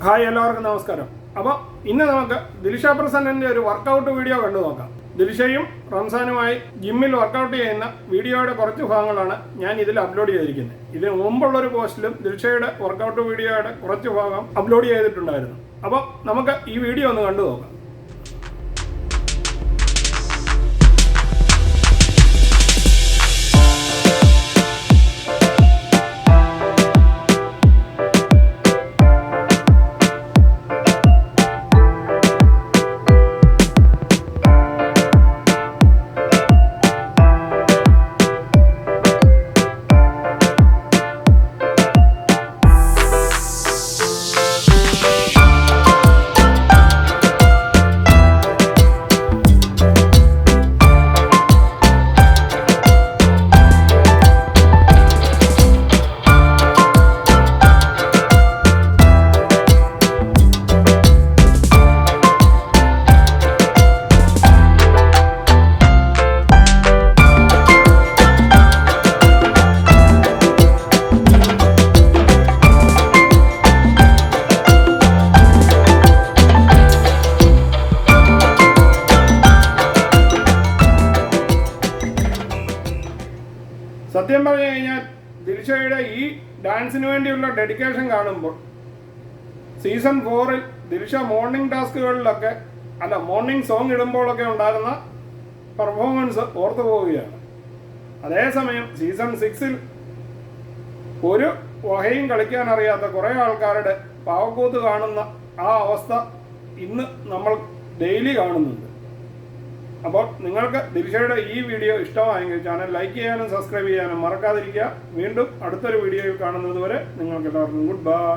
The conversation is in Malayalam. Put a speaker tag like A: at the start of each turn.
A: ഹായ്, എല്ലാവർക്കും നമസ്കാരം. അപ്പോൾ ഇന്ന് നമുക്ക് ദിൽഷ പ്രസന്നൻ്റെ ഒരു വർക്കൗട്ട് വീഡിയോ കണ്ടു നോക്കാം. ദിൽഷയും റംസാനുമായി ജിമ്മിൽ വർക്കൗട്ട് ചെയ്യുന്ന വീഡിയോയുടെ കുറച്ച് ഭാഗങ്ങളാണ് ഞാൻ ഇതിൽ അപ്ലോഡ് ചെയ്തിരിക്കുന്നത്. ഇതിന് മുമ്പുള്ളൊരു പോസ്റ്റിലും ദിൽഷയുടെ വർക്കൗട്ട് വീഡിയോയുടെ കുറച്ച് ഭാഗം അപ്ലോഡ് ചെയ്തിട്ടുണ്ടായിരുന്നു. അപ്പോൾ നമുക്ക് ഈ വീഡിയോ ഒന്ന് കണ്ടു നോക്കാം. സത്യം പറഞ്ഞു കഴിഞ്ഞാൽ ദിൽഷയുടെ ഈ ഡാൻസിന് വേണ്ടിയുള്ള ഡെഡിക്കേഷൻ കാണുമ്പോൾ സീസൺ 4-ൽ ദിൽഷ മോർണിംഗ് ടാസ്കുകളിലൊക്കെ മോർണിംഗ് സോങ് ഇടുമ്പോഴൊക്കെ ഉണ്ടായിരുന്ന പെർഫോമൻസ് ഓർത്തു പോവുകയാണ്. അതേസമയം സീസൺ 6-ൽ ഒരു വഹയും കളിക്കാൻ അറിയാത്ത കുറേ ആൾക്കാരുടെ പാവക്കൂത്ത് കാണുന്ന ആ അവസ്ഥ ഇന്ന് നമ്മൾ ഡെയിലി കാണുന്നുണ്ട്. അപ്പോൾ നിങ്ങൾക്ക് ദിൽഷയുടെ ഈ വീഡിയോ ഇഷ്ടമായെങ്കിൽ ചാനൽ ലൈക്ക് ചെയ്യാനും സബ്സ്ക്രൈബ് ചെയ്യാനും മറക്കാതിരിക്കുക. വീണ്ടും അടുത്തൊരു വീഡിയോയിൽ കാണുന്നത് വരെ നിങ്ങൾക്ക് എല്ലാവർക്കും ഗുഡ് ബൈ.